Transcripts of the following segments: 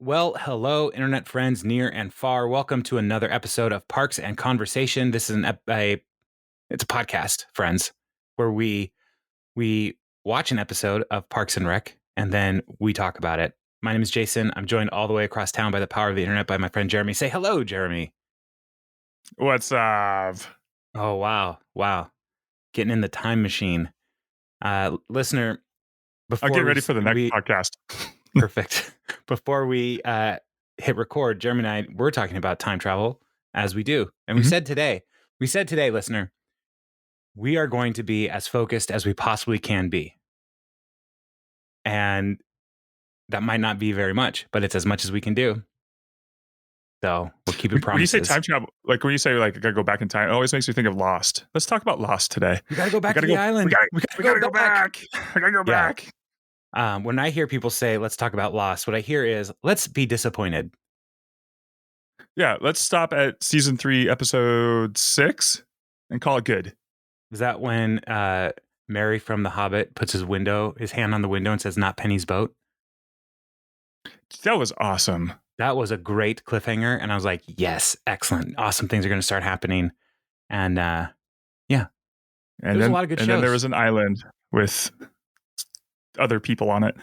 Well, hello, internet friends near and far. Welcome to another episode of Parks and Conversation. This is it's a podcast, friends, where we watch an episode of Parks and Rec and then we talk about it. My name is Jason. I'm joined all the way across town by the power of the internet by my friend Jeremy. Say hello, Jeremy. What's up? Oh, wow. Getting in the time machine. Listener, before I'll get ready for the next podcast. Perfect. Before we hit record, Jeremy and I, we're talking about time travel as we do. And we said today, listener, we are going to be as focused as we possibly can be. And that might not be very much, but it's as much as we can do. So we'll keep it promises. When you say time travel, like when you say like I gotta go back in time, it always makes me think of Lost. Let's talk about Lost today. We gotta go back to the island. We gotta go back. I gotta go back. When I hear people say, let's talk about Lost, what I hear is, let's be disappointed. Yeah, let's stop at season 3, episode 6 and call it good. Is that when Merry from The Hobbit puts his hand on the window and says, not Penny's boat? That was awesome. That was a great cliffhanger. And I was like, yes, excellent. Awesome things are going to start happening. And yeah. And there's a lot of good shows. And then there was an island with other people on it.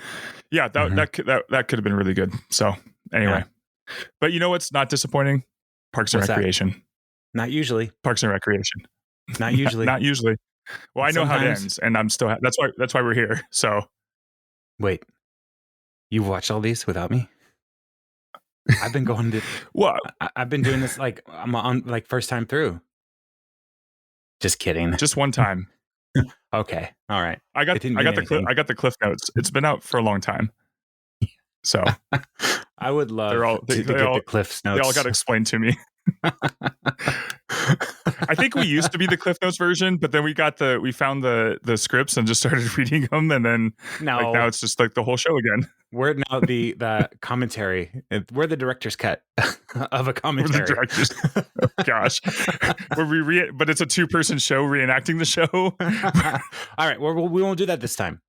Yeah, that could have been really good. So anyway. Yeah. But you know what's not disappointing? Parks and Recreation. That? Not usually. Parks and Recreation. Not usually. Not usually. Well, I know how it ends, and I'm still. That's why we're here. So, wait, you've watched all these without me? I've been going to. Well, I've been doing this like I'm on like first time through. Just kidding. Just one time. Okay. All right. I got the cliff notes. It's been out for a long time. So I would love to get the Cliff Notes. They all got explained to me. I think we used to be the Cliff Notes version, but then we found the scripts and just started reading them, and then now it's just like the whole show again. We're now the commentary. We're the director's cut of a commentary. We're the directors. Oh, gosh, but it's a 2-person show reenacting the show. All right, well, we won't do that this time.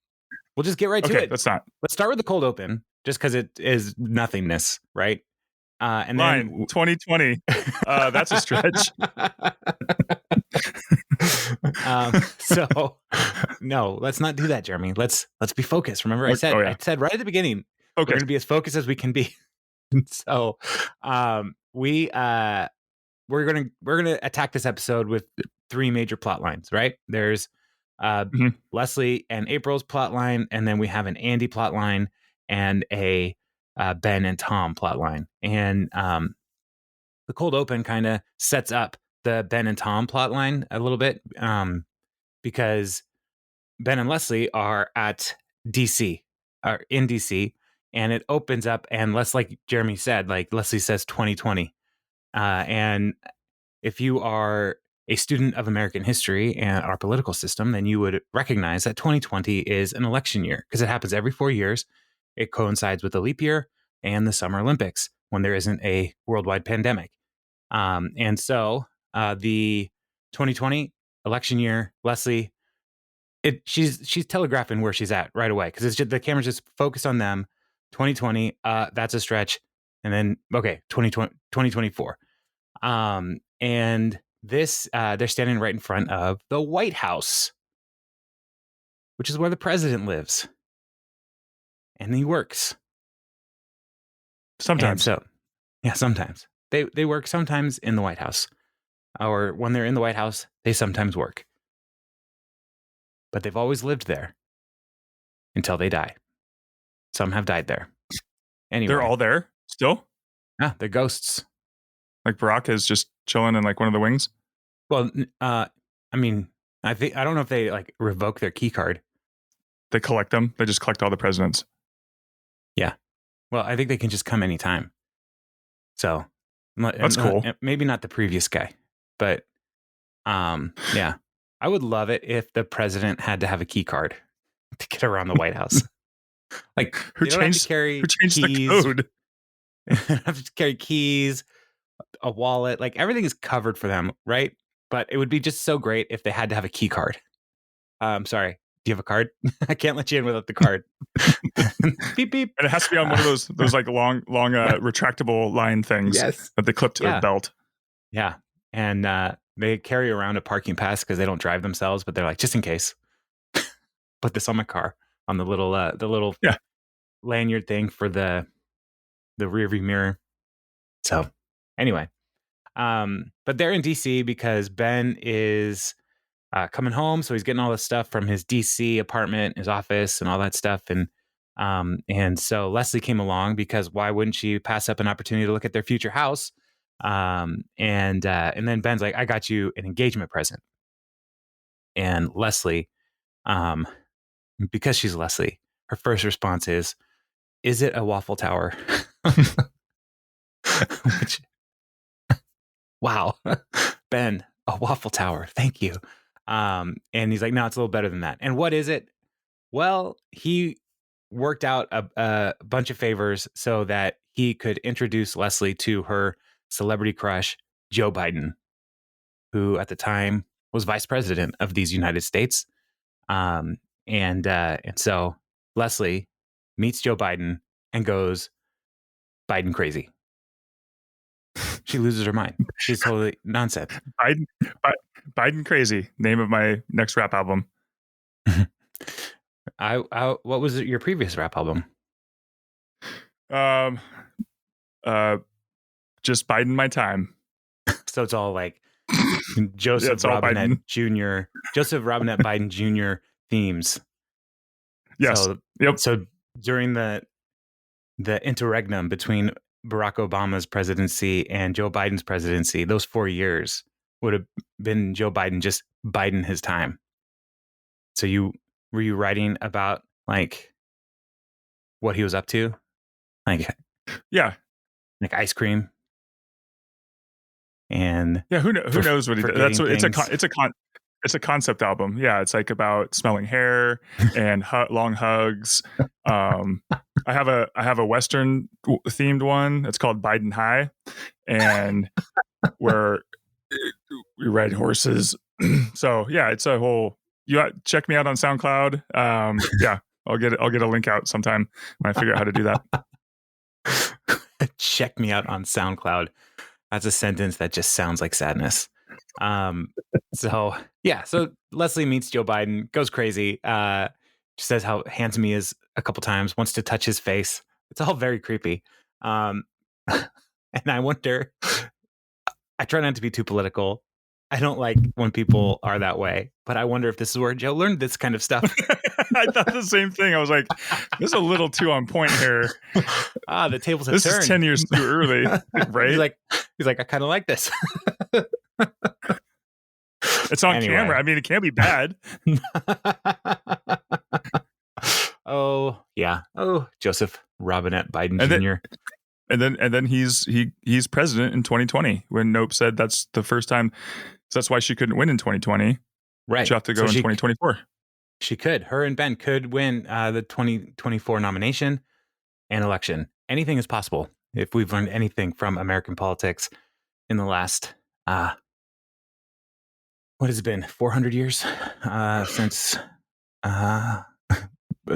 We'll just get right to it. Let's start with the cold open, just because it is nothingness, right? And then 2020. That's a stretch. So no, let's not do that, Jeremy. Let's be focused. Remember, I said right at the beginning, we're going to be as focused as we can be. So, we're gonna attack this episode with 3 major plot lines. Right? There's Leslie and April's plot line, and then we have an Andy plot line and a Ben and Tom plot line. And the cold open kind of sets up the Ben and Tom plot line a little bit, because Ben and Leslie are in DC, and it opens up, and like Jeremy said, like Leslie says 2020. And if you are a student of American history and our political system, then you would recognize that 2020 is an election year because it happens every 4 years. It coincides with the leap year and the Summer Olympics when there isn't a worldwide pandemic. And so the 2020 election year, Leslie, she's telegraphing where she's at right away because the camera's just focused on them. 2020, that's a stretch. And then, 2024. And this, they're standing right in front of the White House, which is where the president lives. And he works. Sometimes. Sometimes. They work sometimes in the White House. Or when they're in the White House, they sometimes work. But they've always lived there until they die. Some have died there. Anyway. They're all there still? Yeah, they're ghosts. Like Barack is just chilling in like one of the wings? Well, I mean, I don't know if they like revoke their key card. They collect them? They just collect all the presidents? Yeah. Well, I think they can just come anytime. So that's cool. Maybe not the previous guy, but yeah. I would love it if the president had to have a key card to get around the White House. Like, who changed the code? Have to carry keys, a wallet, like everything is covered for them, right? But it would be just so great if they had to have a key card. Sorry, Do you have a card? I can't let you in without the card. Beep beep. And it has to be on one of those like long retractable line things Yes. that they clip to their belt. Yeah. And they carry around a parking pass because they don't drive themselves, but they're like, just in case, put this on my car, on the little lanyard thing for the rear view mirror. So anyway, but they're in DC because Ben is coming home, so he's getting all this stuff from his DC apartment, his office, and all that stuff. And so Leslie came along because why wouldn't she pass up an opportunity to look at their future house? And then Ben's like, I got you an engagement present. And Leslie, because she's Leslie, her first response is it a waffle tower? Which, wow, Ben, a waffle tower. Thank you. And he's like, no, it's a little better than that. And what is it? Well, he worked out a bunch of favors so that he could introduce Leslie to her celebrity crush, Joe Biden, who at the time was vice president of these United States. And so Leslie meets Joe Biden and goes Biden crazy. She loses her mind. She's totally nonsense. Biden crazy. Name of my next rap album. What was your previous rap album? Just Biden my time. So it's all like Joseph Robinette Jr. Joseph Robinette Biden Jr. themes. Yes. So, yep. So during the interregnum between Barack Obama's presidency and Joe Biden's presidency, those 4 years would have been Joe Biden just Biden his time. So were you writing about like what he was up to? Like, yeah, like ice cream. And yeah, who knows what he did? That's what it's a concept album. Yeah, it's like about smelling hair and long hugs. I have a Western themed one. It's called Biden High, and where we ride horses. So yeah, it's a whole. Check me out on SoundCloud. Yeah, I'll get a link out sometime when I figure out how to do that. Check me out on SoundCloud. That's a sentence that just sounds like sadness. So Leslie meets Joe Biden, goes crazy, says how handsome he is a couple times, wants to touch his face. It's all very creepy. And I wonder, I try not to be too political. I don't like when people are that way, but I wonder if this is where Joe learned this kind of stuff. I thought the same thing. I was like, this is a little too on point here. The tables have turned. This is 10 years too early, right? He's like, I kind of like this. It's on camera. I mean, it can't be bad. Oh, yeah. Oh, Joseph Robinette Biden Jr. And then he's president in 2020 when Nope said that's the first time. So that's why she couldn't win in 2020. Right. She'll have to go in 2024. She could. Her and Ben could win the 2024 nomination and election. Anything is possible if we've learned anything from American politics in the last, what has it been, 400 years since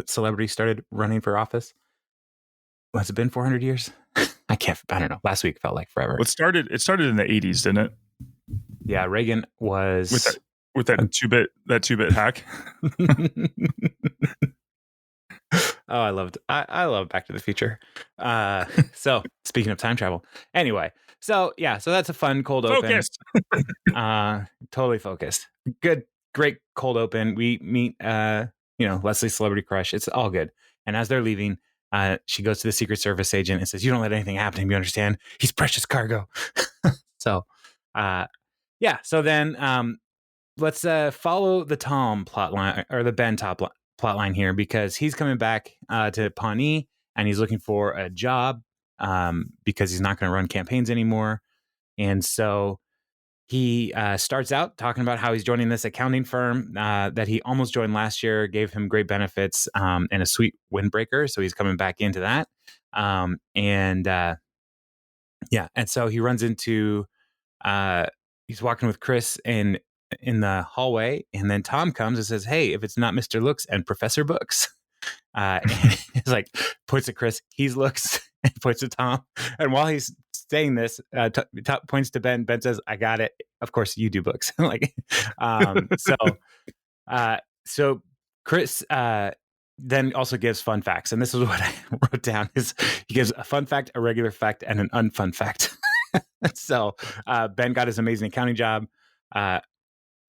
celebrities started running for office? Has it been 400 years? I don't know. Last week felt like forever. Well, it started in the 80s, didn't it? Yeah, Reagan was with that 2-bit hack. Oh, I love Back to the Future. So speaking of time travel, anyway, so that's a fun cold open. Totally focused. Great cold open. We meet Leslie's celebrity crush. It's all good. And as they're leaving, she goes to the Secret Service agent and says, "You don't let anything happen to him. You understand? He's precious cargo." So, So then, let's follow the Tom plot line or the Ben plot line here, because he's coming back to Pawnee and he's looking for a job because he's not going to run campaigns anymore. And so he starts out talking about how he's joining this accounting firm that he almost joined last year, gave him great benefits and a sweet windbreaker. So he's coming back into that. And so he runs into, he's walking with Chris and the hallway, and then Tom comes and says, "Hey, if it's not Mr. Looks and Professor Books," and he's like, points at Chris, he's Looks, and points at Tom. And while he's saying this, points to Ben. Ben says, "I got it. Of course, you do books." Like, so Chris then also gives fun facts, and this is what I wrote down: is he gives a fun fact, a regular fact, and an unfun fact. So Ben got his amazing accounting job.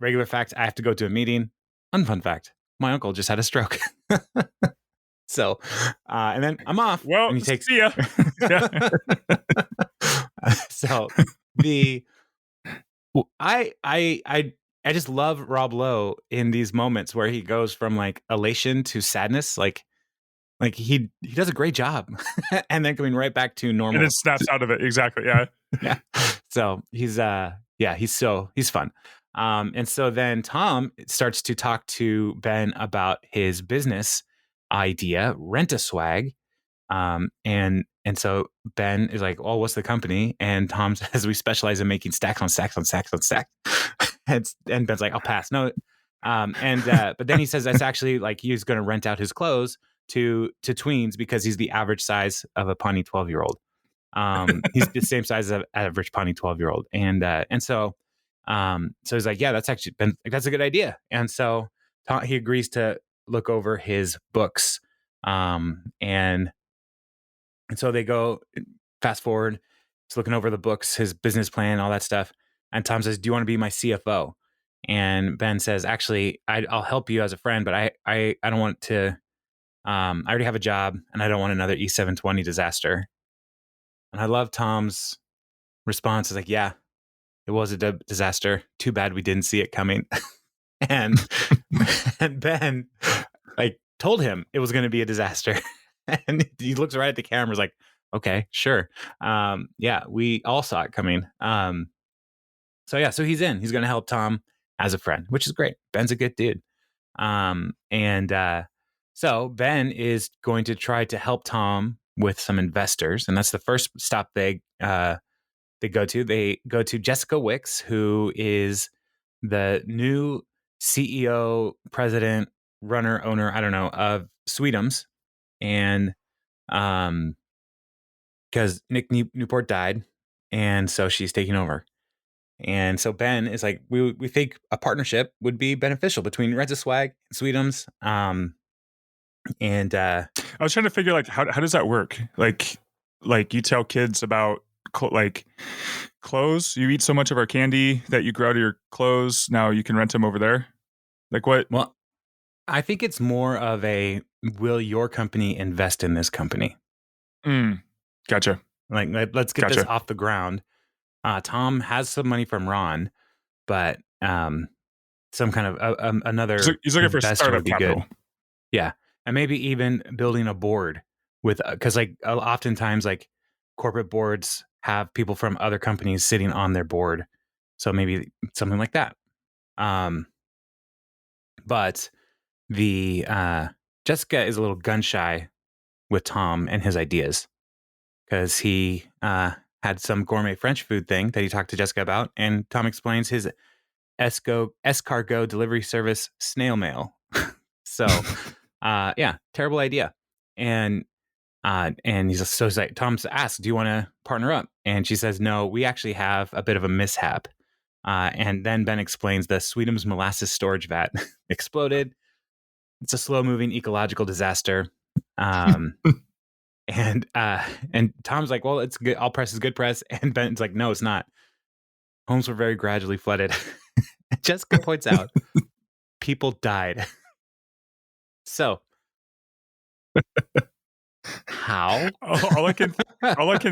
Regular fact, I have to go to a meeting. Unfun fact, my uncle just had a stroke. So, and then I'm off. Well, and he takes. See ya. So I just love Rob Lowe in these moments where he goes from like elation to sadness, like he does a great job, and then coming right back to normal, and it snaps out of it. Exactly. Yeah. Yeah. So he's fun. And so then Tom starts to talk to Ben about his business idea, Rent-A-Swag. And so Ben is like, "Oh, what's the company?" And Tom says, "We specialize in making stacks on stacks on stacks on stacks." And Ben's like, "I'll pass." No. But then he says that's actually like he's going to rent out his clothes to tweens because he's the average size of a Pawnee 12-year-old. He's the same size as an average Pawnee 12-year-old. And so he's like, "Yeah, that's actually that's a good idea." And so he agrees to look over his books. And so they go fast forward. He's looking over the books, his business plan, all that stuff. And Tom says, "Do you want to be my CFO?" And Ben says, "Actually, I'll help you as a friend, but I don't want to. I already have a job, and I don't want another E720 disaster." And I love Tom's response. Is like, "Yeah, it was a disaster. Too bad we didn't see it coming." and Ben like told him it was going to be a disaster. And he looks right at the camera, is like, "Okay, sure. Yeah, we all saw it coming." So he's in. He's going to help Tom as a friend, which is great. Ben's a good dude. So Ben is going to try to help Tom with some investors, and that's the first stop they go to. They go to Jessica Wicks, who is the new CEO, president, runner, owner, I don't know, of Sweetums. And because Nick Newport died, and so she's taking over. And so Ben is like, we think a partnership would be beneficial between Rent-A-Swag and Sweetums. I was trying to figure like how does that work? Like you tell kids about like clothes. You eat so much of our candy that you grow out of your clothes. Now you can rent them over there. Like what? Well, I think it's more of a, will your company invest in this company? Gotcha. Like, let's get this off the ground. Tom has some money from Ron, but some kind of another he's looking for startup capital. Good. Yeah. And maybe even building a board with, because like oftentimes like corporate boards have people from other companies sitting on their board. So maybe something like that. But the Jessica is a little gun shy with Tom and his ideas, because he had some gourmet French food thing that he talked to Jessica about, and Tom explains his escargot delivery service, snail mail. So yeah, terrible idea. And he's like, Tom's asked, "Do you want to partner up?" And she says, "No, we actually have a bit of a mishap." And then Ben explains the Sweetums molasses storage vat exploded. It's a slow moving ecological disaster. And Tom's like, "Well, it's good. All press is good press." And Ben's like, "No, it's not. Homes were very gradually flooded." Jessica points out, people died. So how? all I can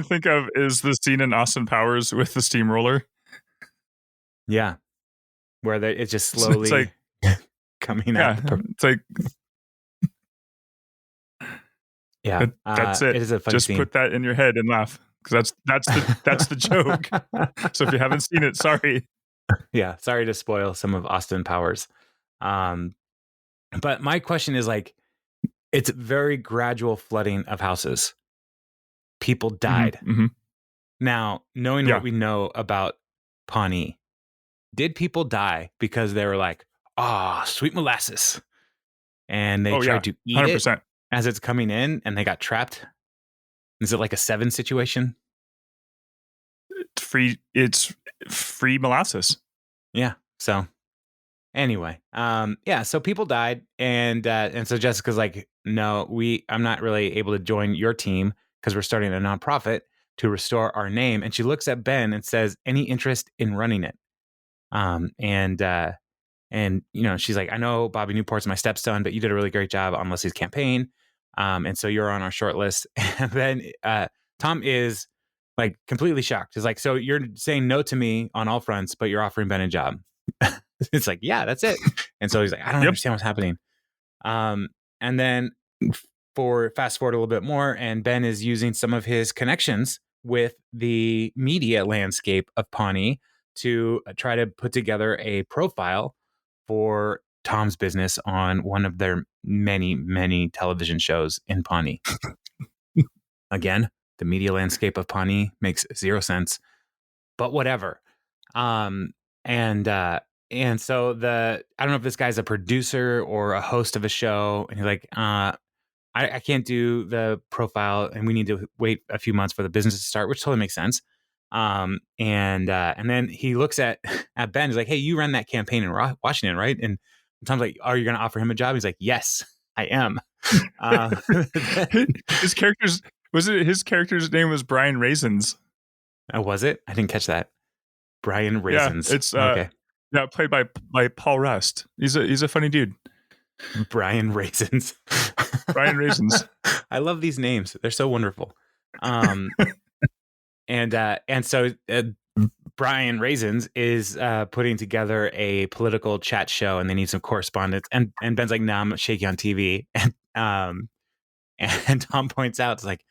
think of is the scene in Austin Powers with the steamroller. Yeah, where it's just slowly it's like, coming out. It's like, yeah, that's it. It is a funny just scene. Put that in your head and laugh, because that's the joke. So if you haven't seen it, sorry. Yeah, sorry to spoil some of Austin Powers. But my question is like, it's very gradual flooding of houses. People died. Mm-hmm. Now, knowing what we know about Pawnee, did people die because they were like, "Ah, sweet molasses," and they tried to eat 100%. it as it's coming in, and they got trapped? Is it like a Seven situation? It's free molasses. Yeah. So anyway, yeah. So people died, and so Jessica's like, "No, I'm not really able to join your team because we're starting a nonprofit to restore our name." And she looks at Ben and says, "Any interest in running it?" Um, and uh, And, she's like, "I know Bobby Newport's my stepson, but you did a really great job on Leslie's campaign. And so you're on our short list." And then Tom is like completely shocked. He's like, "So you're saying no to me on all fronts, but you're offering Ben a job?" It's like, "Yeah, that's it." And so he's like, "I don't Yep. understand what's happening." And then for fast forward a little bit more, and Ben is using some of his connections with the media landscape of Pawnee to try to put together a profile for Tom's business on one of their many, many television shows in Pawnee. Again, the media landscape of Pawnee makes zero sense, but whatever. Um, and uh, and so I don't know if this guy's a producer or a host of a show, and he's like, I can't do the profile, and we need to wait a few months for the business to start," which totally makes sense. And then he looks at Ben. He's like, "Hey, you ran that campaign in Washington, right?" And Tom's like, "Are you going to offer him a job?" He's like, "Yes, I am." His character's name was Brian Raisins. Oh, was it? I didn't catch that. Brian Raisins. Yeah, it's okay. Yeah, played by Paul Rust. He's a funny dude. Brian Raisins. Brian Raisins. I love these names. They're so wonderful. And so Brian Raisins is putting together a political chat show, and they need some correspondence. And Ben's like, "No, I'm shaky on TV." And Tom points out, it's like,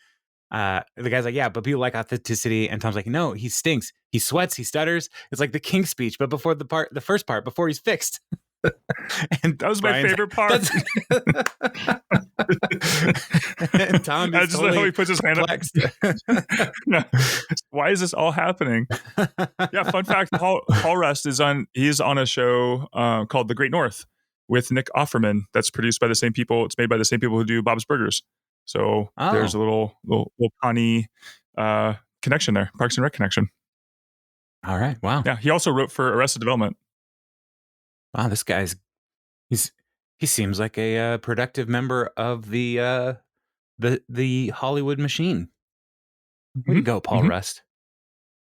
the guy's like, "Yeah, but people like authenticity." And Tom's like, "No, he stinks. He sweats. He stutters. It's like the King's Speech, but before the first part, before he's fixed." And that was my favorite part. And Tom is just how he puts his hand up. Yeah. Why is this all happening? Yeah, fun fact: Paul Rust is on a show called The Great North with Nick Offerman. That's produced by the same people. It's made by the same people who do Bob's Burgers. So there's a little Pawnee connection there, Parks and Rec connection. All right, wow. Yeah, he also wrote for Arrested Development. Wow, this guy's he seems like a productive member of the Hollywood machine. Way to go, Paul Rust.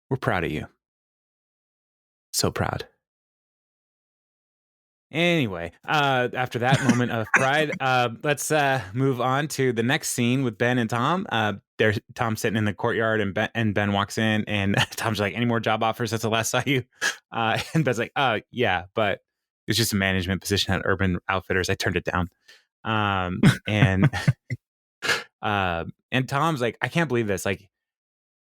We're proud of you. So proud. Anyway, after that moment of pride, let's move on to the next scene with Ben and Tom. There's Tom sitting in the courtyard, and Ben walks in, and Tom's like, "Any more job offers since I last saw you?" And Ben's like, "Yeah, but it's just a management position at Urban Outfitters. I turned it down." And Tom's like, "I can't believe this. Like,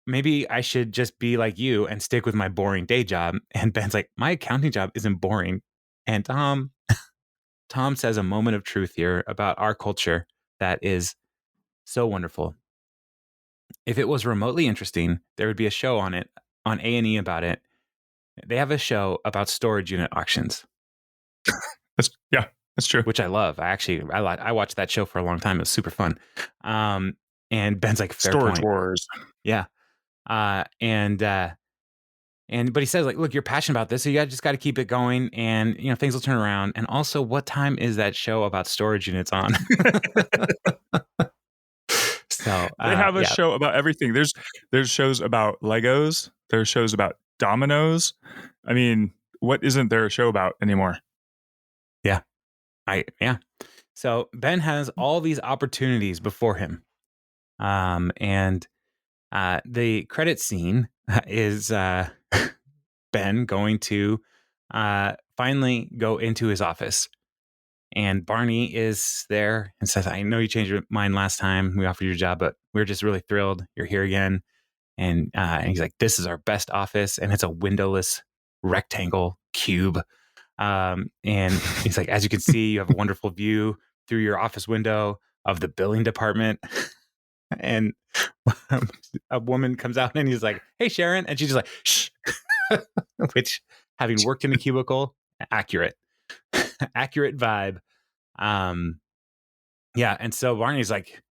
maybe I should just be like you and stick with my boring day job." And Ben's like, "My accounting job isn't boring." And Tom says a moment of truth here about our culture that is so wonderful. If it was remotely interesting, there would be a show on it, on A&E about it. They have a show about storage unit auctions. That's true. Which I love. I watched that show for a long time. It was super fun. And Ben's like, "Fair Storage point." Wars. Yeah. But he says, like, "Look, you're passionate about this, so you just got to keep it going, and things will turn around. And also, what time is that show about storage units on?" So they have a show about everything. There's shows about Legos. There's shows about dominoes. I mean, what isn't there a show about anymore? Yeah. So Ben has all these opportunities before him, and the credit scene is Ben going to finally go into his office. And Barney is there and says, "I know you changed your mind last time we offered you a job, but we're just really thrilled you're here again." And he's like, "This is our best office, and it's a windowless rectangle cube." And he's like, "As you can see, you have a wonderful view through your office window of the billing department." And a woman comes out, and he's like, "Hey, Sharon," and she's just like, "Shh," which having worked in a cubicle, accurate, accurate vibe. Yeah. And so Barney's like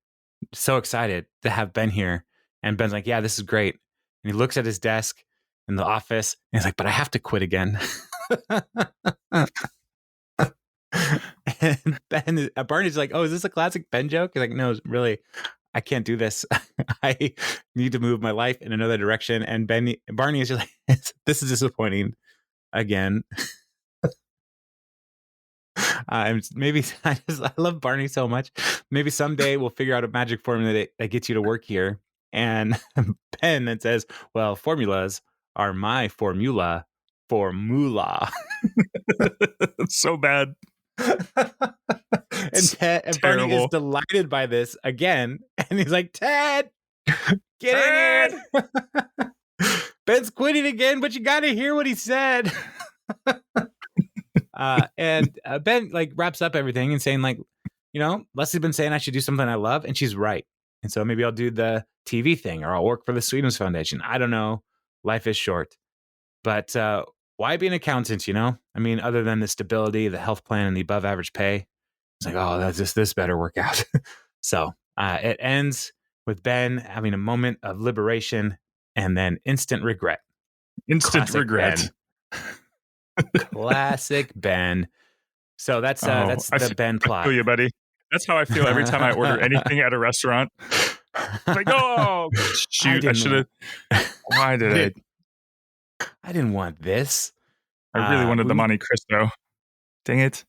so excited to have Ben here. And Ben's like, yeah, this is great. And he looks at his desk in the office and he's like, but I have to quit again. And Barney's like, oh, is this a classic Ben joke? He's like, no, really, I can't do this. I need to move my life in another direction. And Barney is just like, this is disappointing again. Maybe I love Barney so much. Maybe someday we'll figure out a magic formula that gets you to work here. And Ben that says, well, formulas are my formula. It's so bad. And Barney is delighted by this again. And he's like, Ted, get in here. Ben's quitting again, but you got to hear what he said. And Ben like wraps up everything and saying like, Leslie's been saying I should do something I love, and she's right. And so maybe I'll do the TV thing, or I'll work for the Sweetums Foundation. I don't know. Life is short. But why be an accountant, I mean, other than the stability, the health plan, and the above average pay. It's like, oh, this better work out. So it ends with Ben having a moment of liberation and then instant regret. Instant regret. Classic Ben. So that's the Ben plot. I feel you, buddy. That's how I feel every time I order anything at a restaurant. Like, oh, shoot, I should have. Why did I didn't want this. I really wanted the Monte Cristo. Dang it.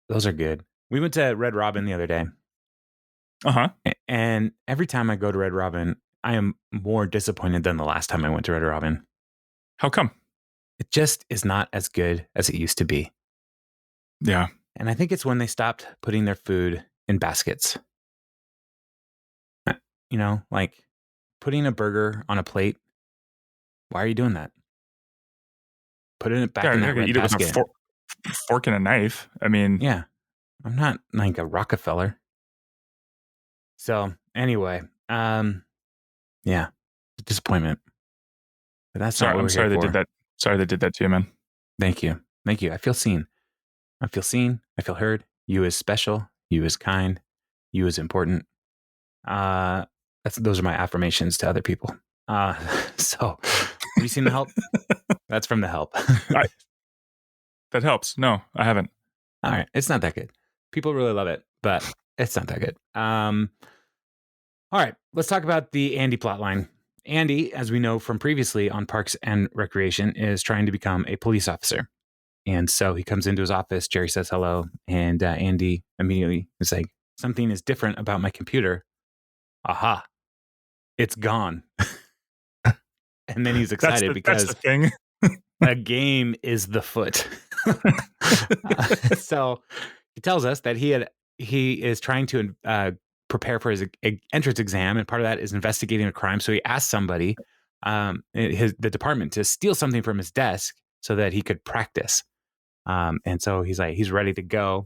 Those are good. We went to Red Robin the other day. Uh-huh. And every time I go to Red Robin, I am more disappointed than the last time I went to Red Robin. How come? It just is not as good as it used to be. Yeah. And I think it's when they stopped putting their food in baskets. Like putting a burger on a plate. Why are you doing that? Put it back in that red basket. Eat it with a fork and a knife. I mean... Yeah. I'm not like a Rockefeller. So, anyway. Yeah. Disappointment. But that's not what we're here for. Sorry they did that to you, man. Thank you. I feel seen. I feel heard. You is special. You is kind. You is important. Those are my affirmations to other people. So, have you seen The Help? That's from The Help. That helps. No, I haven't. All right. It's not that good. People really love it, but it's not that good. All right. Let's talk about the Andy plotline. Andy, as we know from previously on Parks and Recreation, is trying to become a police officer. And so he comes into his office. Jerry says hello. And Andy immediately is like, something is different about my computer. Aha. It's gone. And then he's excited because that's the thing. a game is the foot. So he tells us that he is trying to prepare for his entrance exam, and part of that is investigating a crime. So he asked somebody, the department, to steal something from his desk so that he could practice. And so he's ready to go,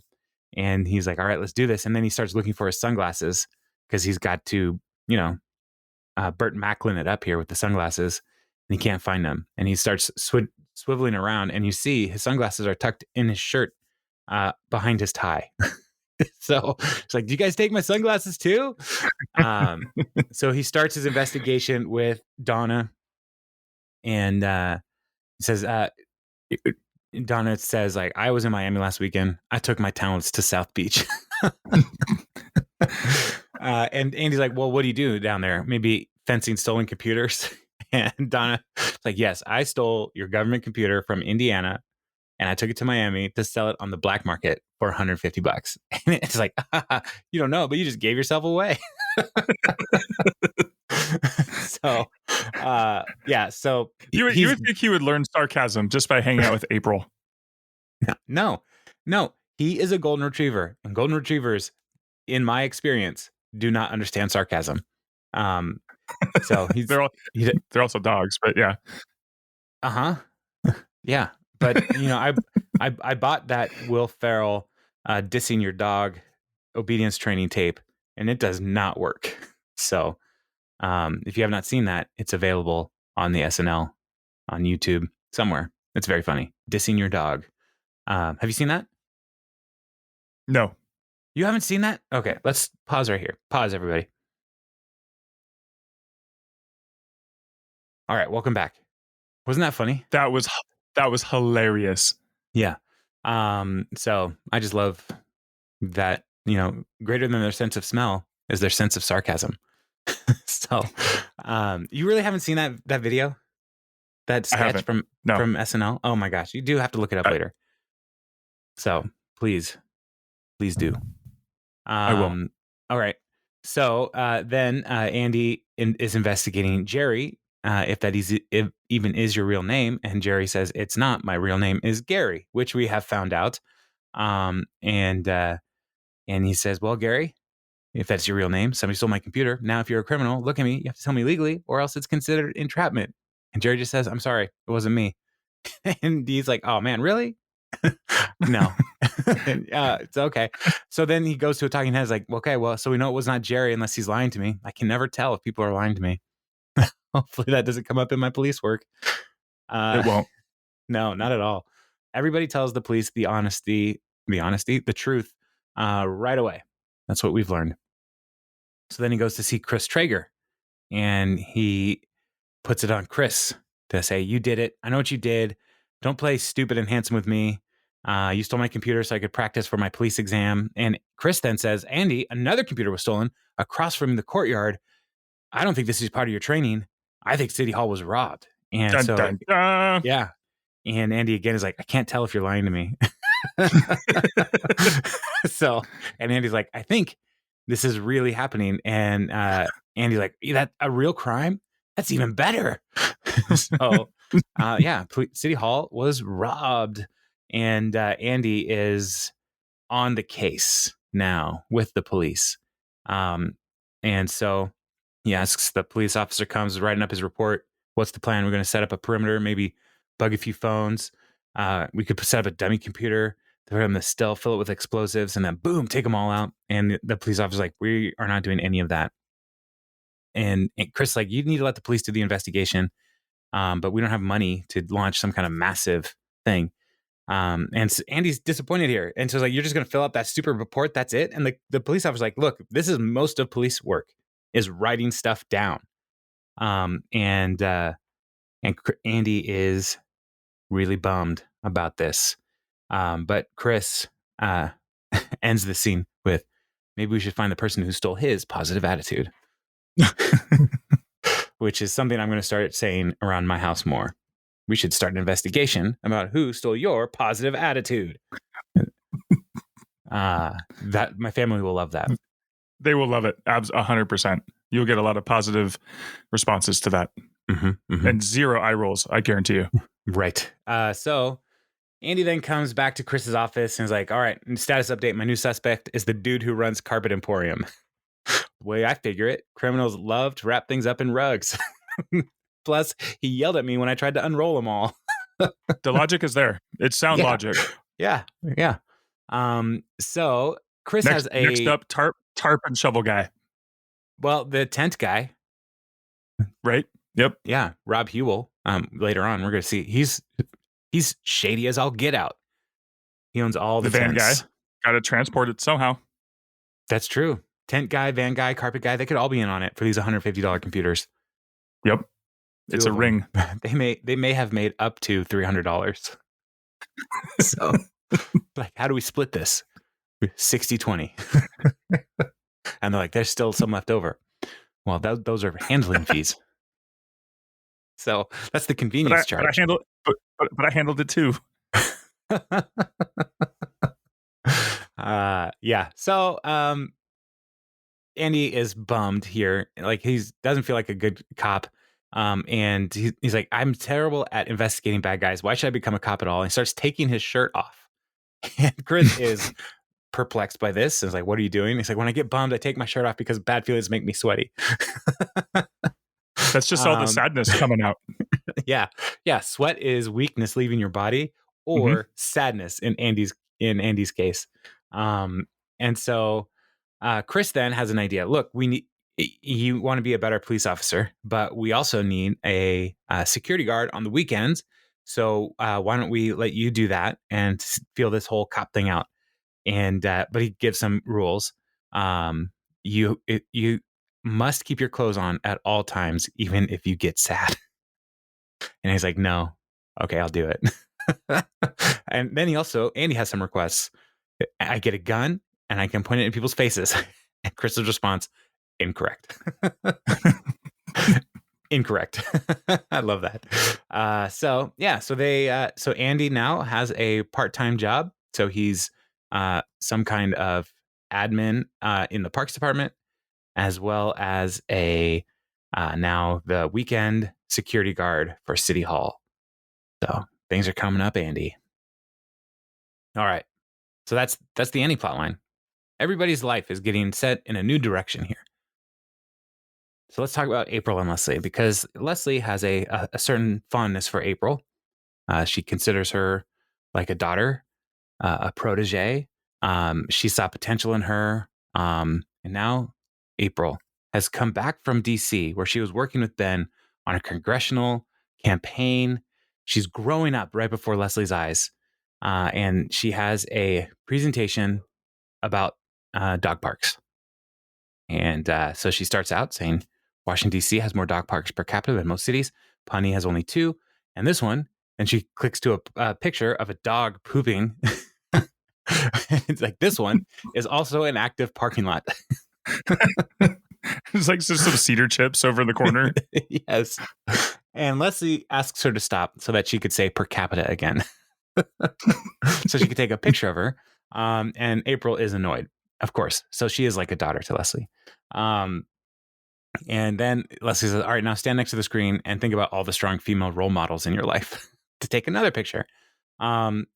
and he's like, all right, let's do this. And then he starts looking for his sunglasses because he's got to, Burt Macklin it up here with the sunglasses, and he can't find them. And he starts swiveling around, and you see his sunglasses are tucked in his shirt behind his tie. So it's like, do you guys take my sunglasses too? So he starts his investigation with Donna, and he says, Donna says, like, I was in Miami last weekend. I took my talents to South Beach. And Andy's like, well, what do you do down there? Maybe fencing stolen computers? And Donna's like, yes, I stole your government computer from Indiana, and I took it to Miami to sell it on the black market for $150. And it's like, you don't know, but you just gave yourself away. So, yeah. So you would think he would learn sarcasm just by hanging out with April. No. He is a golden retriever, and golden retrievers, in my experience, do not understand sarcasm. So they're also dogs, but yeah. Yeah. But I bought that Will Ferrell dissing your dog obedience training tape, and it does not work. So if you have not seen that, it's available on the SNL on YouTube somewhere. It's very funny. Dissing your dog. Have you seen that? No. You haven't seen that? Okay, let's pause right here. Pause, everybody. All right, welcome back. Wasn't that funny? That was hilarious. Yeah. So I just love that, greater than their sense of smell is their sense of sarcasm. So, you really haven't seen that video? That sketch from SNL? Oh my gosh, you do have to look it up later. So please do. I will. All right. So then Andy is investigating Jerry, if that even is your real name, and Jerry says it's not. My real name is Gary, which we have found out. And he says, "Well, Gary, if that's your real name, somebody stole my computer. Now, if you're a criminal, look at me. You have to tell me legally, or else it's considered entrapment." And Jerry just says, "I'm sorry, it wasn't me." And he's like, "Oh man, really?" No. It's okay. So then he goes to a talking head. He's like, "Okay, well, so we know it was not Jerry unless he's lying to me. I can never tell if people are lying to me." Hopefully that doesn't come up in my police work. It won't. No, not at all. Everybody tells the police the truth right away. That's what we've learned. So then he goes to see Chris Traeger, and he puts it on Chris to say, "You did it. I know what you did. Don't play stupid and handsome with me. You stole my computer so I could practice for my police exam." And Chris then says, "Andy, another computer was stolen across from the courtyard. I don't think this is part of your training. I think City Hall was robbed." And dun, dun, dun. Yeah. And Andy again is like, "I can't tell if you're lying to me." And Andy's like, "I think this is really happening." And Andy's like, "That a real crime? That's even better." So, City Hall was robbed, and Andy is on the case now with the police. And so he asks, the police officer comes writing up his report. "What's the plan? We're going to set up a perimeter, maybe bug a few phones. We could set up a dummy computer, throw them the stealth, fill it with explosives, and then boom, take them all out." And the police officer's like, "We are not doing any of that." And Chris is like, "You need to let the police do the investigation. But we don't have money to launch some kind of massive thing." And Andy's disappointed here. And so it's like, "You're just going to fill out that stupid report. That's it." And the police officer's like, "Look, this is most of police work, is writing stuff down." And Andy is really bummed about this. But Chris ends the scene with, "Maybe we should find the person who stole his positive attitude." Which is something I'm going to start saying around my house more. We should start an investigation about who stole your positive attitude. That my family will love that. They will love it. 100%. You'll get a lot of positive responses to that. And 0 eye rolls, I guarantee you. Right. So Andy then comes back to Chris's office and is like, "All right, status update. My new suspect is the dude who runs Carpet Emporium." The way I figure it, criminals love to wrap things up in rugs. Plus, he yelled at me when I tried to unroll them all. The logic is there. It's sound logic. Yeah. So Chris has next up, tarp and shovel guy. Well, the tent guy. Right? Yep. Yeah. Rob Hewell. Later on, we're going to see he's shady as all get out. He owns all the van tents. Guy. Got to transport it somehow. That's true. Tent guy, van guy, carpet guy, they could all be in on it for these $150 computers. Yep. It's a ring. They may have made up to $300. So, like, how do we split this? 60-20. And they're like, "There's still some left over." Well, those are handling fees. So that's the convenience charge. But I handled it too. Yeah. So Andy is bummed here. Like, he doesn't feel like a good cop. And he's like, "I'm terrible at investigating bad guys. Why should I become a cop at all?" And he starts taking his shirt off. And Chris is perplexed by this. And he's like, "What are you doing?" He's like, "When I get bummed, I take my shirt off because bad feelings make me sweaty." That's just all the sadness coming out. Yeah. Sweat is weakness leaving your body, or sadness in Andy's case. And so Chris then has an idea. "Look, you want to be a better police officer, but we also need a security guard on the weekends So why don't we let you do that and feel this whole cop thing out? And but he gives some rules. You must keep your clothes on at all times, even if you get sad. And he's like, no, okay, I'll do it. And then Andy has some requests. I get a gun and I can point it in people's faces. And Crystal's response, incorrect. Incorrect. I love that. So Andy now has a part-time job. So he's some kind of admin in the parks department, as well as a now the weekend security guard for City Hall. So things are coming up, Andy. All right. So that's the Andy plotline. Everybody's life is getting set in a new direction here. So let's talk about April and Leslie, because Leslie has a certain fondness for April. She considers her like a daughter, a protege. She saw potential in her. And now April has come back from DC, where she was working with Ben on a congressional campaign. She's growing up right before Leslie's eyes. And she has a presentation about dog parks. And so she starts out saying, Washington, D.C. has more dog parks per capita than most cities. Pawnee has only 2. And this one, and she clicks to a picture of a dog pooping. It's like, this one is also an active parking lot. It's like just some cedar chips over in the corner. Yes. And Leslie asks her to stop so that she could say per capita again. So she could take a picture of her. And April is annoyed, of course. So she is like a daughter to Leslie. And then Leslie says, all right, now stand next to the screen and think about all the strong female role models in your life to take another picture. And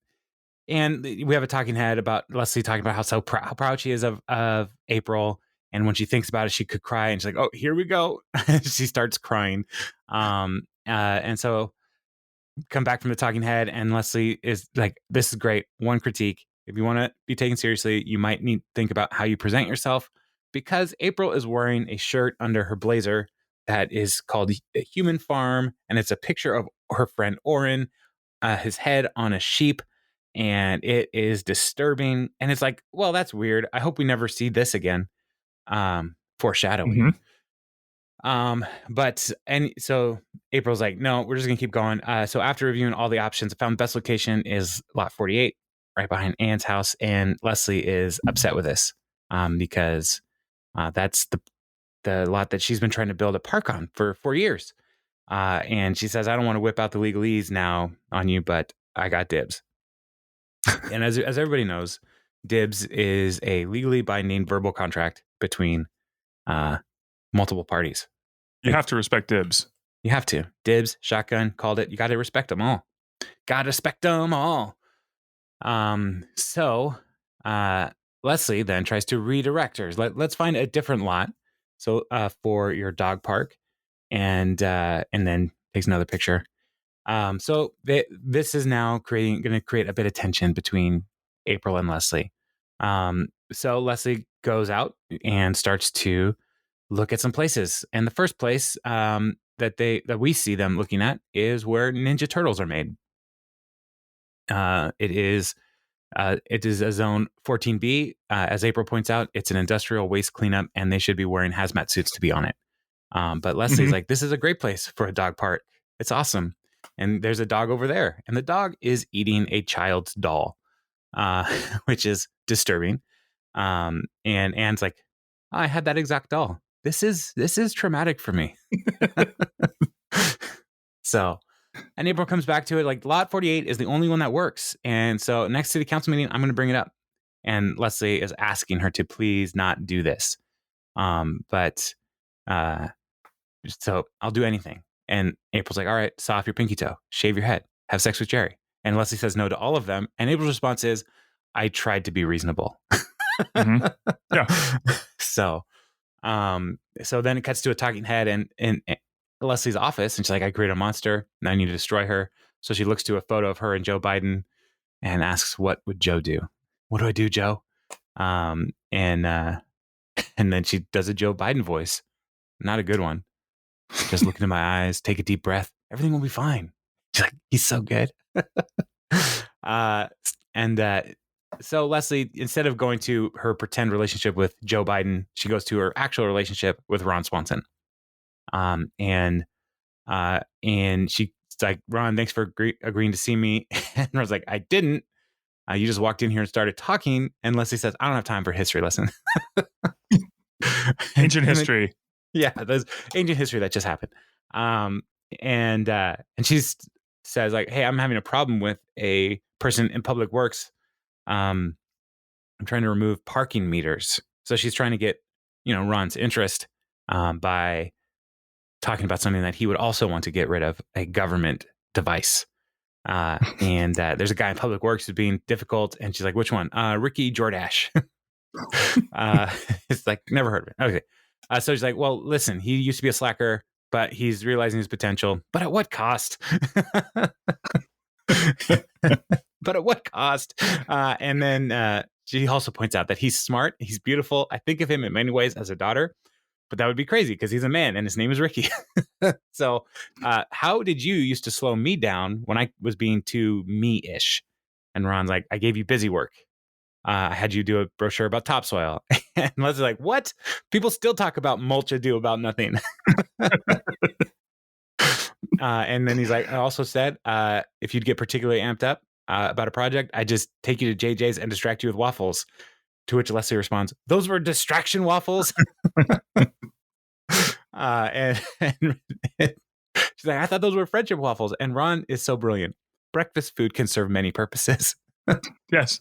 we have a talking head about Leslie talking about how proud she is of April. And when she thinks about it, she could cry. And she's like, oh, here we go. She starts crying. And so come back from the talking head, and Leslie is like, this is great. One critique. If you want to be taken seriously, you might need to think about how you present yourself, because April is wearing a shirt under her blazer that is called a Human Farm. And it's a picture of her friend Oren, his head on a sheep. And it is disturbing. And it's like, well, that's weird. I hope we never see this again. Foreshadowing. So April's like, no, we're just gonna keep going. So after reviewing all the options, I found the best location is lot 48, right behind Anne's house. And Leslie is upset with this because that's the lot that she's been trying to build a park on for 4 years. And she says, I don't want to whip out the legalese now on you, but I got dibs. And as everybody knows, dibs is a legally binding verbal contract between multiple parties. You have to respect dibs. You have to. Dibs, shotgun, called it. You got to respect them all. Got to respect them all. So Leslie then tries to redirect her. Let's find a different lot. So for your dog park, and then takes another picture. So this is now going to create a bit of tension between April and Leslie. So Leslie goes out and starts to look at some places, and the first place that we see them looking at is where Ninja Turtles are made. It is a zone 14B. As April points out, it's an industrial waste cleanup, and they should be wearing hazmat suits to be on it. But Leslie's like, this is a great place for a dog park. It's awesome. And there's a dog over there, and the dog is eating a child's doll, which is disturbing. And Anne's like, oh, I had that exact doll. This is traumatic for me. So, and April comes back to it like, lot 48 is the only one that works. And so next city council meeting, I'm going to bring it up. And Leslie is asking her to please not do this. So I'll do anything. And April's like, all right, saw off your pinky toe, shave your head, have sex with Jerry. And Leslie says no to all of them. And April's response is, I tried to be reasonable. Yeah. So then it cuts to a talking head in Leslie's office, and she's like, I created a monster and I need to destroy her. So she looks to a photo of her and Joe Biden and asks, what would Joe do? What do I do, Joe? And then she does a Joe Biden voice. Not a good one. Just look into my eyes, take a deep breath. Everything will be fine. She's like, he's so good. So Leslie, instead of going to her pretend relationship with Joe Biden, she goes to her actual relationship with Ron Swanson. And she's like, Ron, thanks for agreeing to see me. And Ron's like, I didn't. You just walked in here and started talking. And Leslie says, I don't have time for a history lesson. Ancient history. There's ancient history that just happened. And she says, like, hey, I'm having a problem with a person in public works. I'm trying to remove parking meters. So she's trying to get, Ron's interest by talking about something that he would also want to get rid of, a government device. And there's a guy in public works who's being difficult. And she's like, which one? Ricky Jordash. It's like, never heard of it. Okay. So she's like, well, listen, he used to be a slacker, but he's realizing his potential. But at what cost? But at what cost? And then she also points out that he's smart. He's beautiful. I think of him in many ways as a daughter, but that would be crazy because he's a man and his name is Ricky. So how did you used to slow me down when I was being too me-ish? And Ron's like, I gave you busy work. I had you do a brochure about topsoil. And Leslie's like, what? People still talk about mulch ado about nothing. And then he's like, I also said, if you'd get particularly amped up about a project, I just take you to JJ's and distract you with waffles. To which Leslie responds, those were distraction waffles. And she's like, I thought those were friendship waffles. And Ron is so brilliant. Breakfast food can serve many purposes. Yes.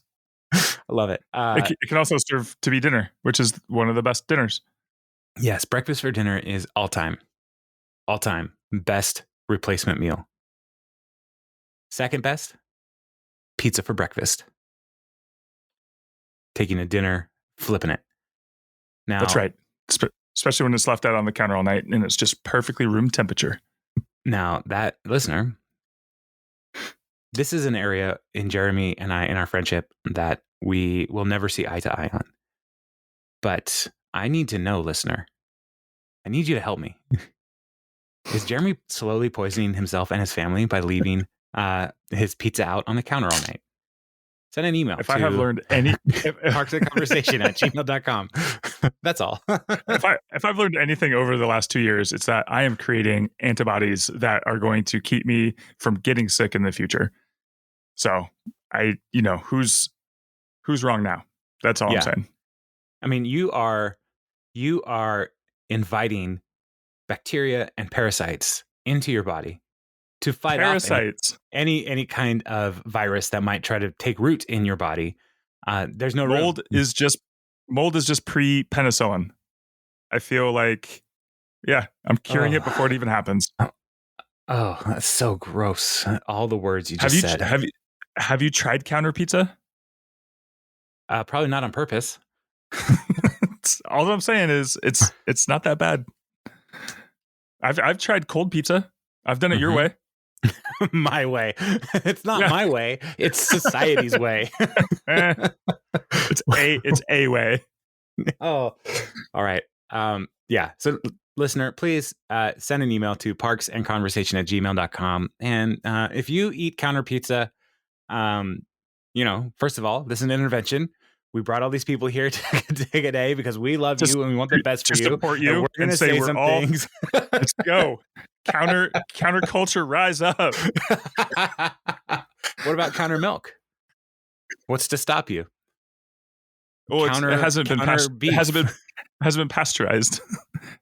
I love it. It can also serve to be dinner, which is one of the best dinners. Yes. Breakfast for dinner is all time best replacement meal. Second best, pizza for breakfast. Taking a dinner, flipping it. Now, that's right. Especially when it's left out on the counter all night and it's just perfectly room temperature. Now, that listener, this is an area in Jeremy and I, in our friendship, that we will never see eye to eye on. But I need to know, listener, I need you to help me. Is Jeremy slowly poisoning himself and his family by leaving his pizza out on the counter all night? Send an email. If I have learned any parksandconversation@gmail.com. That's all. if I've learned anything over the last 2 years, it's that I am creating antibodies that are going to keep me from getting sick in the future. So who's wrong now? That's all I'm saying. I mean, you are inviting bacteria and parasites into your body to fight off any kind of virus that might try to take root in your body. There's no mold is just pre-penicillin. I feel like, I'm curing it before it even happens. Oh, that's so gross. All the words you just said. Have you tried counter pizza? Probably not on purpose. All I'm saying is it's not that bad. I've tried cold pizza. I've done it your way. My way. It's not my way. It's society's way. It's a way. Oh, all right. So listener, please send an email to parksandconversation@gmail.com. And if you eat counter pizza, first of all, this is an intervention. We brought all these people here to take a day because we love you and we want the best for you. Support you. We're going to say some things. Let's go. Counterculture, rise up. What about counter milk? What's to stop you? Well, it hasn't been pasteurized.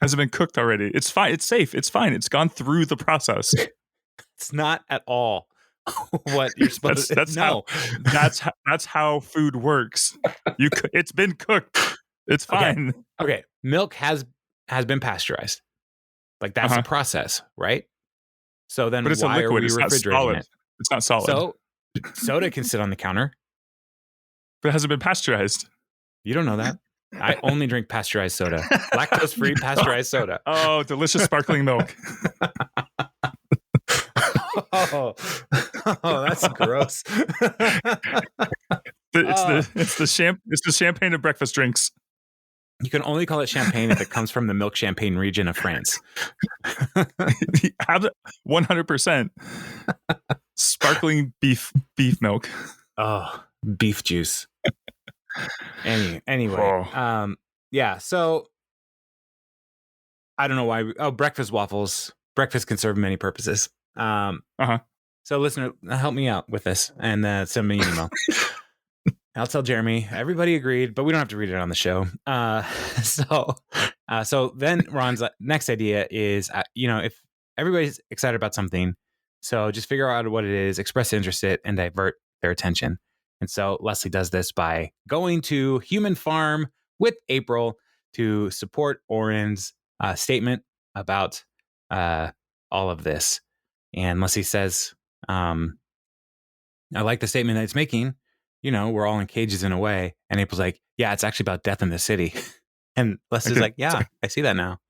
Hasn't been cooked already. It's fine. It's safe. It's fine. It's gone through the process. It's not at all what you're supposed to. That's how food works. It's been cooked. It's fine. Okay. Milk has been pasteurized. Like that's a process, right? So then but it's why a liquid. Are we refrigerating it? It's not solid. So soda can sit on the counter. But it hasn't been pasteurized. You don't know that. I only drink pasteurized soda. Lactose-free pasteurized soda. Oh, delicious sparkling milk. Oh, that's gross. It's the champagne of breakfast drinks. You can only call it champagne if it comes from the milk champagne region of France. 100% sparkling beef milk. Oh, beef juice. Anyway, yeah. So I don't know why. Breakfast waffles. Breakfast can serve many purposes. So listener, help me out with this and send me an email. I'll tell Jeremy. Everybody agreed, but we don't have to read it on the show. So then Ron's next idea is, if everybody's excited about something, so just figure out what it is, express interest in it, and divert their attention. And so Leslie does this by going to Human Farm with April to support Oren's statement about all of this. And Leslie says, I like the statement that it's making. We're all in cages in a way. And April's like, yeah, it's actually about death in the city. And Leslie's like, yeah, I see that now.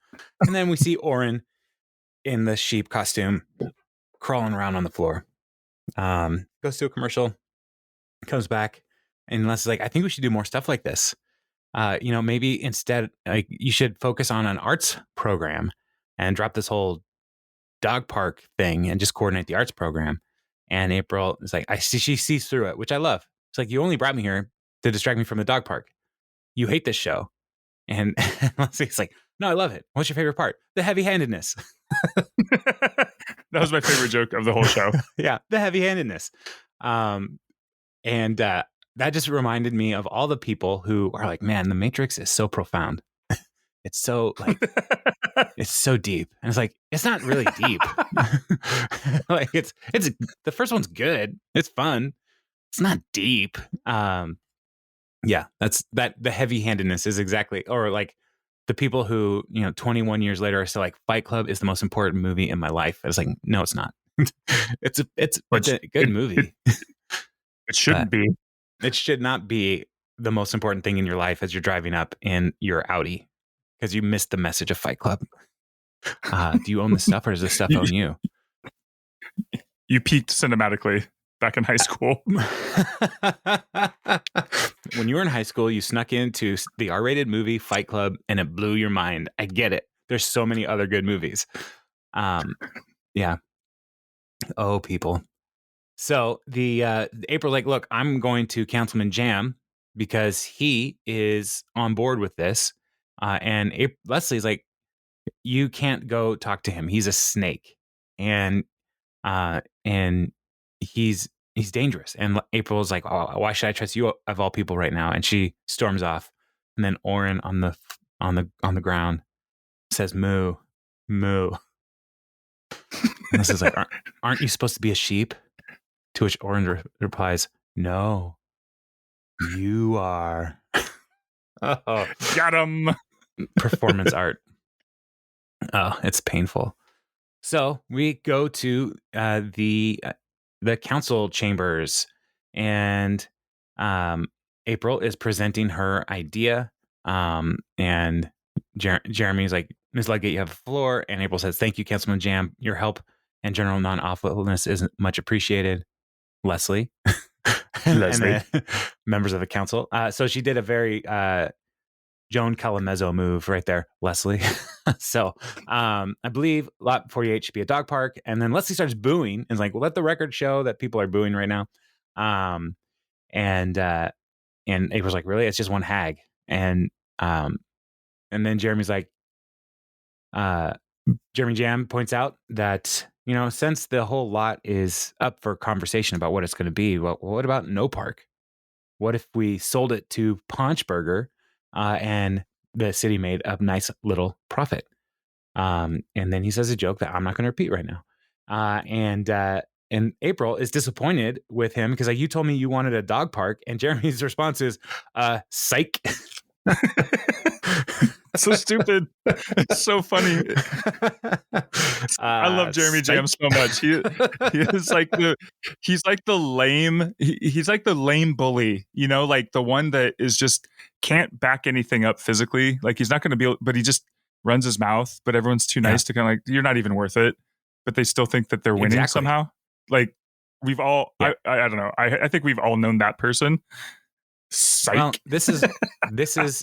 And then we see Oren in the sheep costume crawling around on the floor. Goes to a commercial, comes back, and Leslie's like, I think we should do more stuff like this. Maybe instead, you should focus on an arts program and drop this whole dog park thing and just coordinate the arts program. And April is like, she sees through it, which I love. It's like, you only brought me here to distract me from the dog park. You hate this show. And Leslie's like, no, I love it. What's your favorite part? The heavy-handedness. That was my favorite joke of the whole show. Yeah, the heavy-handedness. And that just reminded me of all the people who are like, man, the Matrix is so profound. It's so it's so deep. And it's like, it's not really deep. Like it's the first one's good. It's fun. It's not deep. Yeah, the heavy-handedness is exactly, or like the people who, 21 years later are still like, Fight Club is the most important movie in my life. It's like, no, it's not. It's a good movie. It shouldn't be. It should not be the most important thing in your life as you're driving up in your Audi because you missed the message of Fight Club. Do you own the stuff or does the stuff own you? You peaked cinematically back in high school. When you were in high school, you snuck into the R-rated movie Fight Club and it blew your mind. I get it. There's so many other good movies. Yeah. Oh, people. So the April's like, look, I'm going to Councilman Jam because he is on board with this. And Leslie's like, you can't go talk to him. He's a snake. And he's dangerous. And April's like, oh, why should I trust you of all people right now? And she storms off. And then Oren on the ground says, moo, moo. And this is like, aren't you supposed to be a sheep? To which Oren replies, no, you are. Oh, got him. Performance art. Oh, it's painful. So we go to the council chambers, and April is presenting her idea. And Jeremy's like, Ms. Ludgate, you have the floor. And April says, thank you, Councilman Jam. Your help and general non-awfulness is much appreciated. Leslie. And members of the council. So she did a very Joan Calamezzo move right there, Leslie. So I believe Lot 48 should be a dog park. And then Leslie starts booing and is like, well, let the record show that people are booing right now. And April's like, really? It's just one hag. And then Jeremy's like, Jeremy Jam points out that, since the whole lot is up for conversation about what it's going to be, well, what about no park? What if we sold it to Paunchburger and the city made a nice little profit? And then he says a joke that I'm not going to repeat right now. And April is disappointed with him because you told me you wanted a dog park. And Jeremy's response is, psych. So stupid. It's so funny. I love Jeremy Jam so much. He is like he's like the lame bully, like the one that is just can't back anything up physically. Like he's not going to be, but he just runs his mouth, but everyone's too nice to kind of like, you're not even worth it, but they still think that they're winning somehow. Like we've all, I don't know. I think we've all known that person. Psych. Well, this is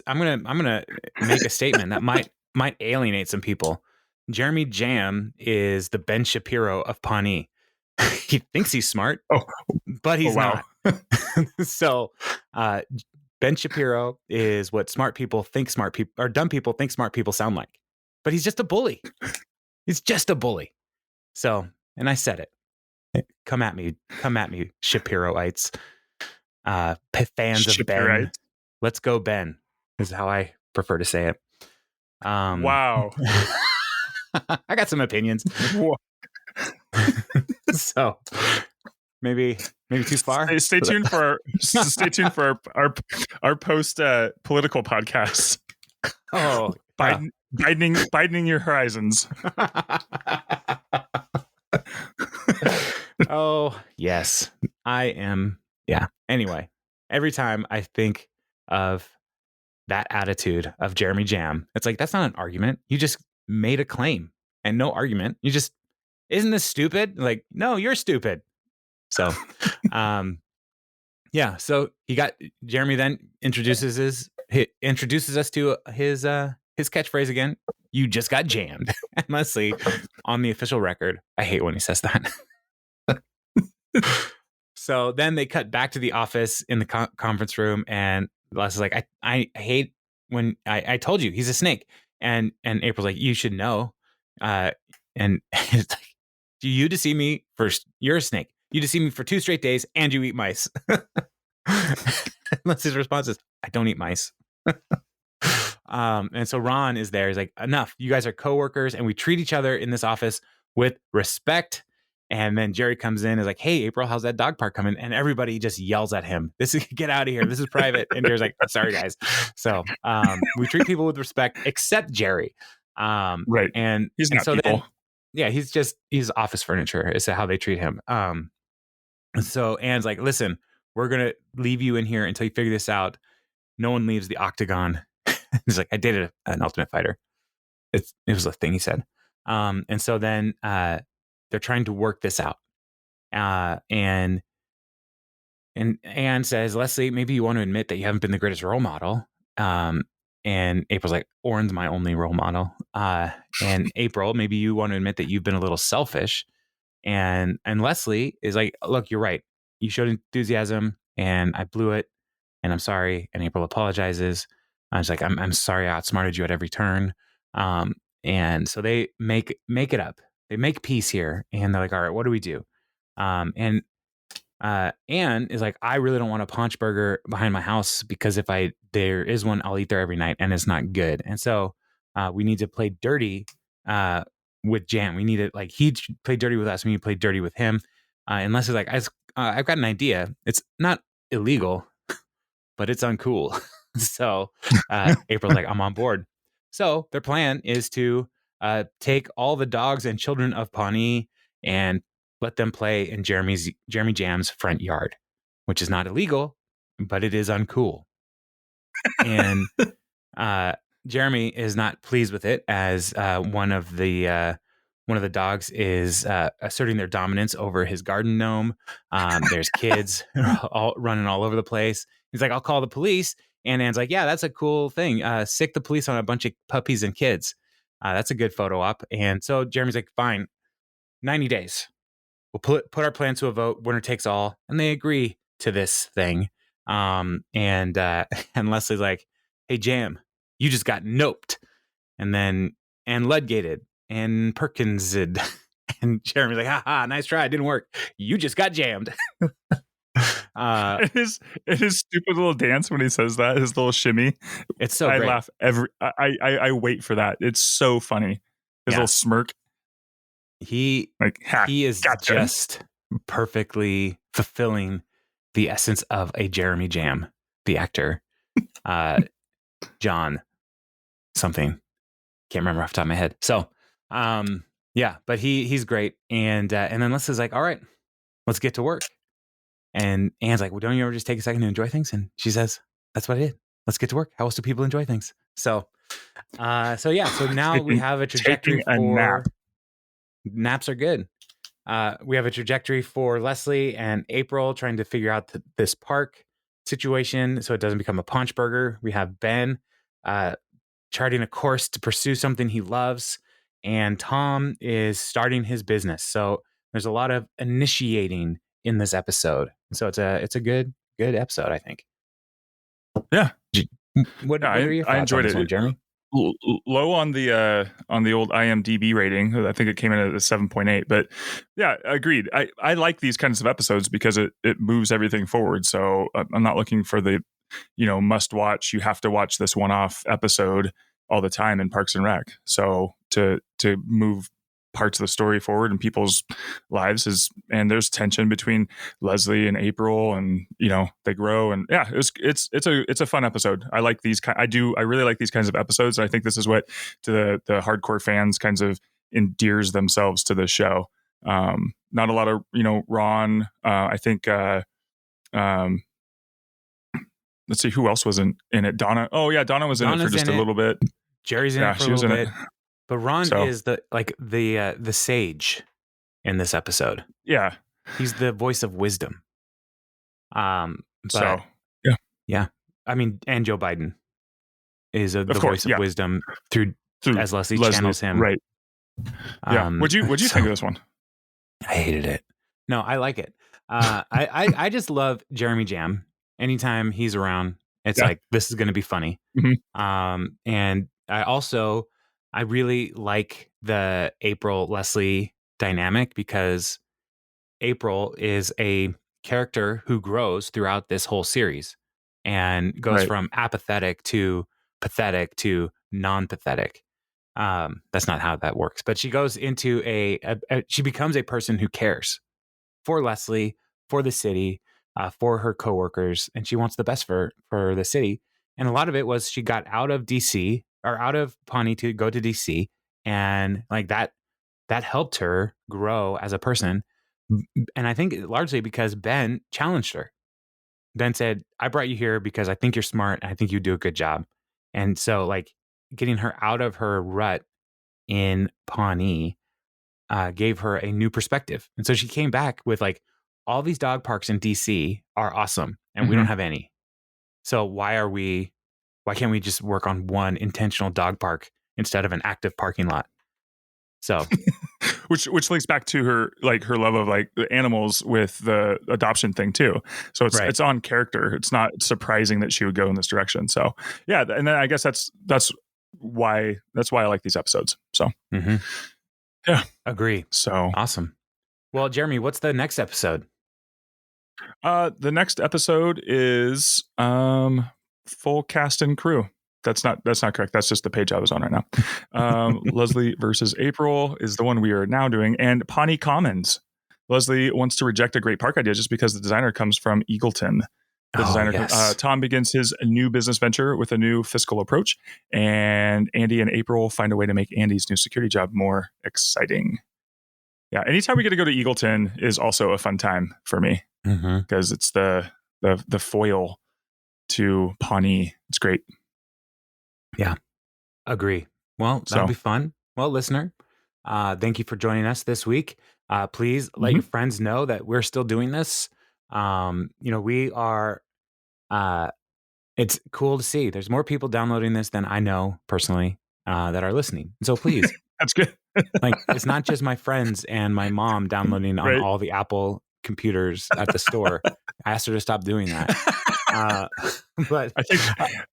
I'm gonna make a statement that might alienate some people. Jeremy Jam is the Ben Shapiro of Pawnee. He thinks he's smart, but he's wow. not. So Ben Shapiro is what smart people think smart people, or dumb people think smart people sound like. But he's just a bully. He's just a bully. So, and I said it. Come at me, Shapiroites. Fans of Ben. Let's go, Ben, is how I prefer to say it. Wow. I got some opinions. So maybe too far. Stay tuned for our post political podcast. Oh, Bidening your horizons. Oh yes, I am. Yeah. Anyway, every time I think of that attitude of Jeremy Jam, it's like, that's not an argument. You just made a claim and no argument. You just, isn't this stupid? Like, no, you're stupid. So, yeah. So Jeremy then introduces us to his catchphrase again. You just got jammed. And Leslie, on the official record, I hate when he says that. So then they cut back to the office in the conference room, and Leslie's like, I hate when I told you he's a snake. And April's like, you should know. And it's like, you deceive me first. You're a snake. You deceive me for 2 straight days, and you eat mice. Leslie's response is, I don't eat mice. And so Ron is there. He's like, enough. You guys are coworkers, and we treat each other in this office with respect. And then Jerry comes in and is like, hey, April, how's that dog park coming? And everybody just yells at him. Get out of here. This is private. And Jerry's like, sorry, guys. So we treat people with respect, except Jerry. Right. And he's not so people. Then, he's office furniture is how they treat him. So Anne's like, listen, we're going to leave you in here until you figure this out. No one leaves the octagon. He's like, I dated an Ultimate Fighter. It was a thing he said. And so then they're trying to work this out. And Anne says, Leslie, maybe you want to admit that you haven't been the greatest role model. And April's like, Oren's my only role model. And April, maybe you want to admit that you've been a little selfish. And Leslie is like, look, you're right. You showed enthusiasm and I blew it and I'm sorry. And April apologizes. I was like, I'm sorry I outsmarted you at every turn. And so they make it up. They make peace here, and they're like, all right, what do we do? And Anne is like, I really don't want a paunch burger behind my house because if there is one, I'll eat there every night and it's not good. And so we need to play dirty with Jam. We need to, like, he played dirty with us. We need to play dirty with him. And Leslie's like, I've got an idea. It's not illegal, but it's uncool. So April's like, I'm on board. So their plan is to take all the dogs and children of Pawnee and let them play in Jeremy Jam's front yard, which is not illegal, but it is uncool. And Jeremy is not pleased with it, as one of the dogs is asserting their dominance over his garden gnome. There's kids all running all over the place. He's like, I'll call the police. And Anne's like, yeah, that's a cool thing. Sick the police on a bunch of puppies and kids. That's a good photo op. And so Jeremy's like, fine, 90 days. We'll put our plan to a vote, winner takes all. And they agree to this thing. And Leslie's like, hey, Jam, you just got noped. And Ludgated and Perkinsed. And Jeremy's like, ha, nice try. It didn't work. You just got jammed. His stupid little dance when he says that, his little shimmy. It's so I great. laugh I wait for that. It's so funny. His little smirk. He is gotcha. Just perfectly fulfilling the essence of a Jeremy Jam, the actor. John something. Can't remember off the top of my head. So yeah, but he's great. And then Leslie's like, all right, let's get to work. And Anne's like, well, don't you ever just take a second to enjoy things? And she says, that's what I did. Let's get to work. How else do people enjoy things? So yeah. So now we have a trajectory for naps are good. We have a trajectory for Leslie and April trying to figure out this park. situation so it doesn't become a paunch burger. We have Ben charting a course to pursue something he loves, and Tom is starting his business. So there's a lot of initiating in this episode. So it's a good episode, I think. Yeah. What are your thoughts I enjoyed on this one, Jeremy? Low on the old IMDb rating. I think it came in at a 7.8, but yeah, agreed. I like these kinds of episodes because it moves everything forward. So I'm not looking for the, must watch. You have to watch this one-off episode all the time in Parks and Rec. So to move parts of the story forward in people's lives and there's tension between Leslie and April, and they grow, and yeah, it's a fun episode. I like these I really like these kinds of episodes. I think this is what to the hardcore fans kinds of endears themselves to the show. Not a lot of Ron. I think let's see who else was in it. Donna. Oh yeah, Donna was in it for just a little bit. Jerry's in it for a little bit. But Ron is the sage in this episode. Yeah. He's the voice of wisdom. Yeah. I mean, and Joe Biden is the voice of wisdom through as Leslie channels him. Right. Yeah. What'd you think of this one? I hated it. No, I like it. I just love Jeremy Jam. Anytime he's around, it's like, this is going to be funny. Mm-hmm. And I really like the April Leslie dynamic, because April is a character who grows throughout this whole series and goes from apathetic to pathetic to non-pathetic. That's not how that works, but she goes into she becomes a person who cares for Leslie, for the city, for her coworkers, and she wants the best for the city. And a lot of it was she got out of DC, or out of Pawnee to go to DC, and like that helped her grow as a person. And I think largely because Ben challenged her. Ben said, I brought you here because I think you're smart, and I think you do a good job. And so like getting her out of her rut in Pawnee gave her a new perspective. And so she came back with like, all these dog parks in DC are awesome, and we don't have any. So why can't we just work on one intentional dog park instead of an active parking lot? So which links back to her love of like the animals with the adoption thing too. So it's on character. It's not surprising that she would go in this direction. So yeah, and then I guess that's why I like these episodes. So yeah, agree. So awesome. Well, Jeremy, what's the next episode? The next episode is full cast and crew. That's not correct. That's just the page I was on right now. Leslie versus April is the one we are now doing, and Pawnee Commons. Leslie wants to reject a great park idea just because the designer comes from Eagleton. The designer, Tom, begins his new business venture with a new fiscal approach, and Andy and April find a way to make Andy's new security job more exciting. Yeah, anytime we get to go to Eagleton is also a fun time for me, because it's the foil to Pawnee. It's great. Yeah, agree. Well, that'll be fun. Well, listener, thank you for joining us this week. Please let your friends know that we're still doing this. We are. It's cool to see. There's more people downloading this than I know personally that are listening. So please, that's good. Like, it's not just my friends and my mom downloading on all the Apple computers at the store. I asked her to stop doing that. But I think,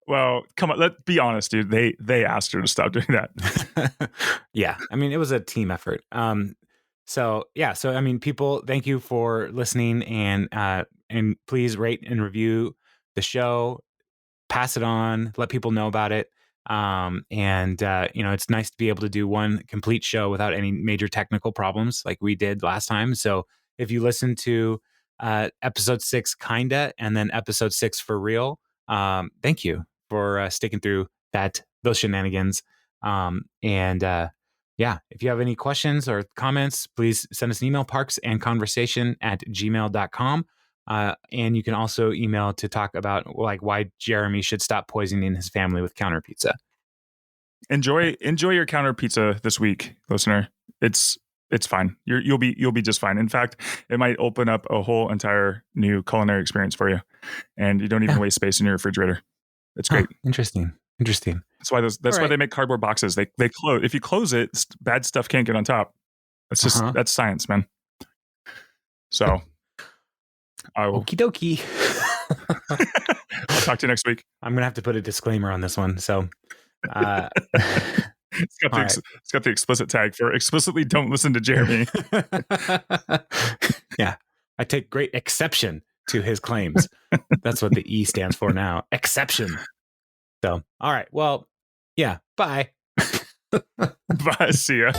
well, come on, let's be honest, dude. They asked her to stop doing that. Yeah. I mean, it was a team effort. So I mean, people, thank you for listening, and please rate and review the show, pass it on, let people know about it. It's nice to be able to do one complete show without any major technical problems like we did last time. So if you listen to episode 6 kinda, and then episode 6 for real, thank you for sticking through those shenanigans. If you have any questions or comments, please send us an email, parksandconversation@gmail.com. And you can also email to talk about like why Jeremy should stop poisoning his family with counter pizza. Enjoy your counter pizza this week, listener. It's it's fine. You'll be just fine. In fact, it might open up a whole entire new culinary experience for you, and you don't even waste space in your refrigerator. It's great. Interesting. That's why they make cardboard boxes. They close. If you close it, bad stuff can't get on top. That's just that's science, man. So, okie dokie. I'll talk to you next week. I'm gonna have to put a disclaimer on this one. So, it's got the explicit tag for explicitly don't listen to Jeremy. Yeah, I take great exception to his claims. That's what the E stands for now. Exception. So, all right. Well, yeah. Bye. Bye. See ya.